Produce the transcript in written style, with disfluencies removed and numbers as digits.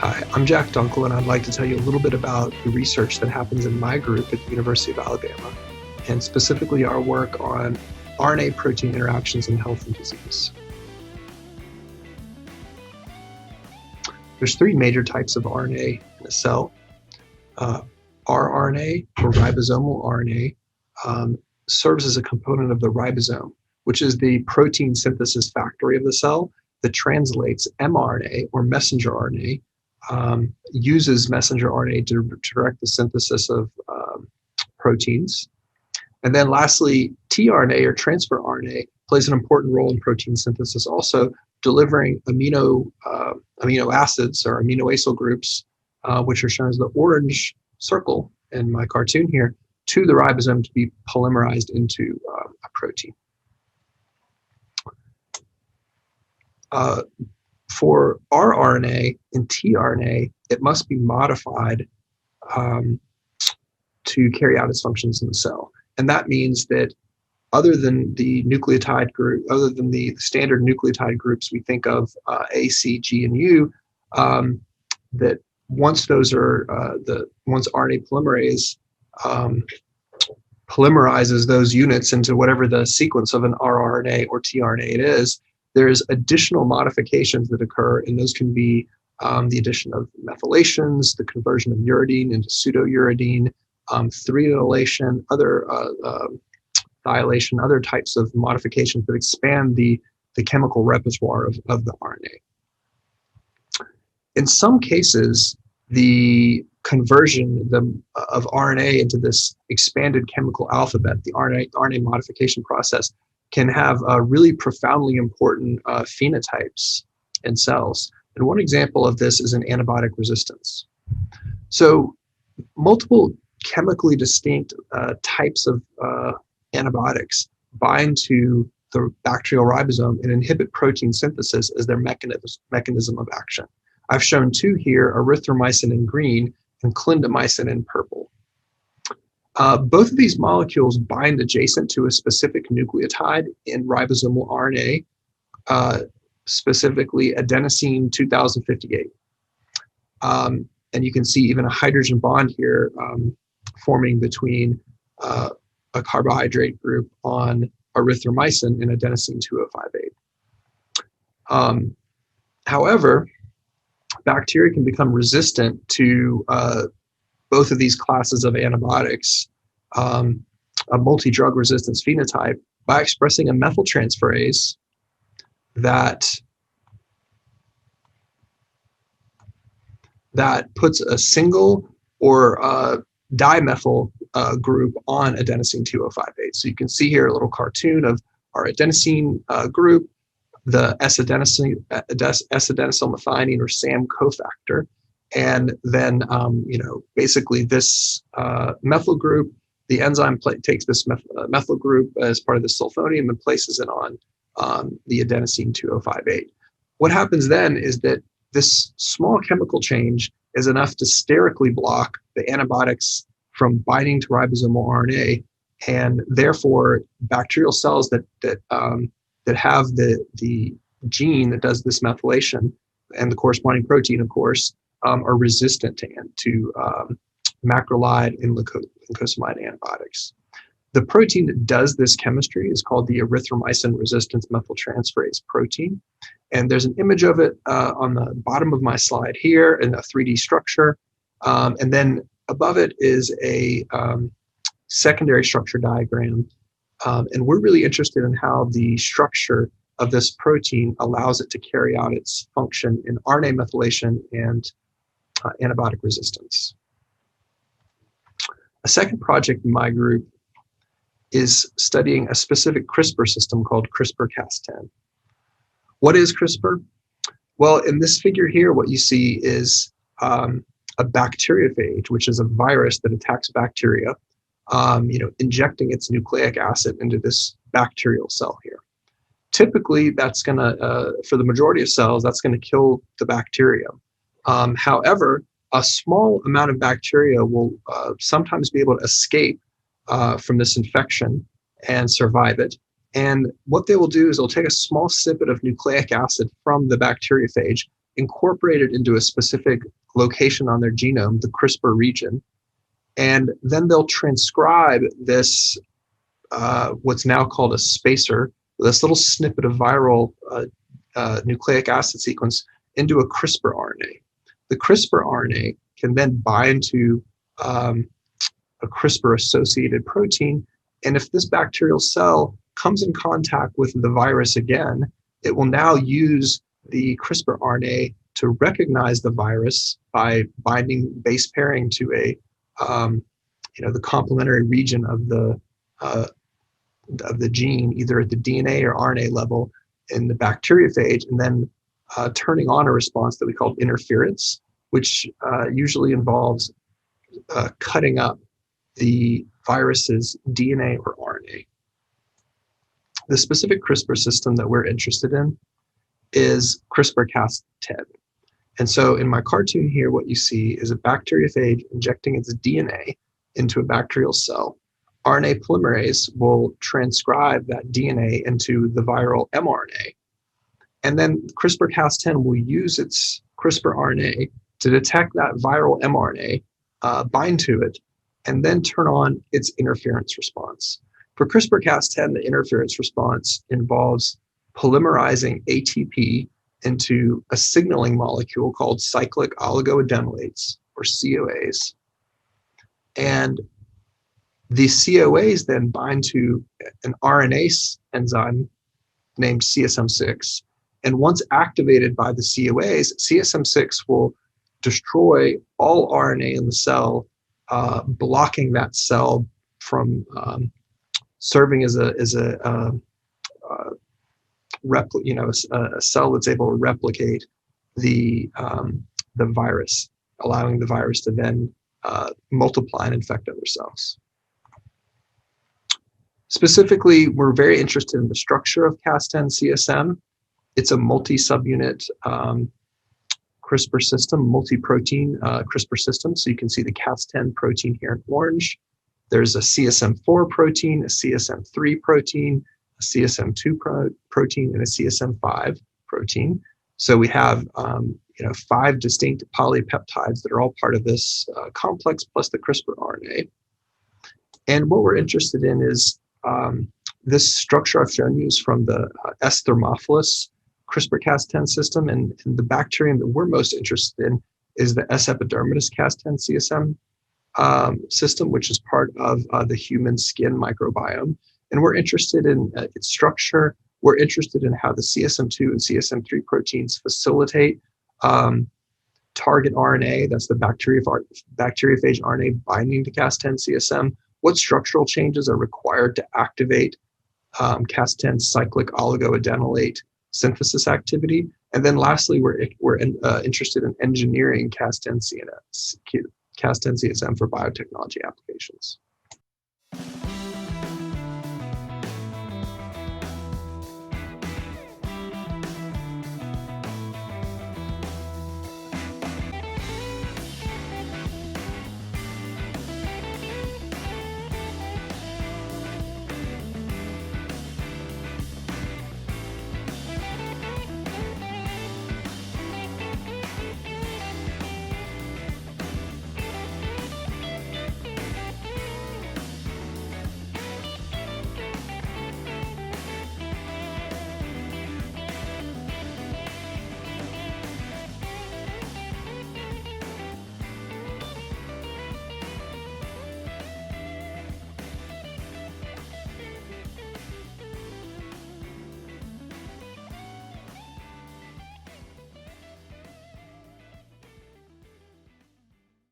Hi, I'm Jack Dunkle, and I'd like to tell you a little bit about the research that happens in my group at the University of Alabama, and specifically our work on RNA-protein interactions in health and disease. There's three major types of RNA in a cell. rRNA, or ribosomal RNA, serves as a component of the ribosome, which is the protein synthesis factory of the cell that translates mRNA, or messenger RNA, uses messenger RNA to direct the synthesis of proteins. And then lastly, tRNA, or transfer RNA, plays an important role in protein synthesis, also delivering amino acids or amino acyl groups, which are shown as the orange circle in my cartoon here, to the ribosome to be polymerized into a protein. For rRNA and tRNA, it must be modified to carry out its functions in the cell. And that means that other than the nucleotide group, other than the standard nucleotide groups we think of, A, C, G, and U, that once those are, once RNA polymerase polymerizes those units into whatever the sequence of an rRNA or tRNA it is, there's additional modifications that occur, and those can be the addition of methylations, the conversion of uridine into pseudouridine, threonylation, other thiolation, other types of modifications that expand the chemical repertoire of the RNA. In some cases, the conversion of RNA into this expanded chemical alphabet, the RNA modification process, can have really profoundly important phenotypes in cells. And one example of this is an antibiotic resistance. So multiple chemically distinct types of antibiotics bind to the bacterial ribosome and inhibit protein synthesis as their mechanism of action. I've shown two here, erythromycin in green and clindamycin in purple. Both of these molecules bind adjacent to a specific nucleotide in ribosomal RNA, specifically adenosine 2058. And you can see even a hydrogen bond here forming between a carbohydrate group on erythromycin and adenosine 2058. However, bacteria can become resistant to both of these classes of antibiotics, a multi-drug resistance phenotype, by expressing a methyltransferase that puts a single or dimethyl group on adenosine 2058. So you can see here a little cartoon of our adenosine group, the S-adenosylmethionine or SAM cofactor, and then basically this methyl group, the enzyme takes this methyl group as part of the sulfonium and places it on the adenosine 2058. What happens then is that this small chemical change is enough to sterically block the antibiotics from binding to ribosomal RNA, and therefore bacterial cells that have the gene that does this methylation and the corresponding protein, of course, are resistant to macrolide and glucosamide antibiotics. The protein that does this chemistry is called the erythromycin resistance methyltransferase protein. And there's an image of it on the bottom of my slide here in a 3D structure. And then above it is a secondary structure diagram. And we're really interested in how the structure of this protein allows it to carry out its function in RNA methylation and antibiotic resistance. A second project in my group is studying a specific CRISPR system called CRISPR-Cas10. What is CRISPR? Well, in this figure here, what you see is a bacteriophage, which is a virus that attacks bacteria, injecting its nucleic acid into this bacterial cell here. Typically, that's going to, for the majority of cells, that's going to kill the bacteria. However, a small amount of bacteria will sometimes be able to escape from this infection and survive it. And what they will do is they'll take a small snippet of nucleic acid from the bacteriophage, incorporate it into a specific location on their genome, the CRISPR region, and then they'll transcribe this, what's now called a spacer, this little snippet of viral nucleic acid sequence into a CRISPR RNA. The CRISPR RNA can then bind to a CRISPR-associated protein, and if this bacterial cell comes in contact with the virus again, it will now use the CRISPR RNA to recognize the virus by binding base pairing to a the complementary region of the gene, either at the DNA or RNA level in the bacteriophage, and then turning on a response that we call interference, which usually involves cutting up the virus's DNA or RNA. The specific CRISPR system that we're interested in is CRISPR-Cas10. And so in my cartoon here, what you see is a bacteriophage injecting its DNA into a bacterial cell. RNA polymerase will transcribe that DNA into the viral mRNA. And then CRISPR-Cas10 will use its CRISPR RNA to detect that viral mRNA, bind to it, and then turn on its interference response. For CRISPR-Cas10, the interference response involves polymerizing ATP into a signaling molecule called cyclic oligoadenylates, or COAs. And the COAs then bind to an RNase enzyme named CSM6. And once activated by the COAs, CSM6 will destroy all RNA in the cell, blocking that cell from serving as a cell that's able to replicate the virus, allowing the virus to then multiply and infect other cells. Specifically, we're very interested in the structure of Cas10 CSM. It's a multi-subunit CRISPR system, multi-protein CRISPR system. So you can see the Cas10 protein here in orange. There's a CSM4 protein, a CSM3 protein, a CSM2 protein, and a CSM5 protein. So we have 5 distinct polypeptides that are all part of this complex, plus the CRISPR RNA. And what we're interested in is this structure I've shown you is from the S. thermophilus CRISPR-Cas10 system, and the bacterium that we're most interested in is the S. epidermidis Cas10 CSM system, which is part of the human skin microbiome. And we're interested in its structure. We're interested in how the CSM2 and CSM3 proteins facilitate target RNA, that's the bacteriophage RNA binding to Cas10 CSM. What structural changes are required to activate Cas10 cyclic oligoadenylate synthesis activity? And then lastly, we're interested in engineering Cas10 CSM for biotechnology applications.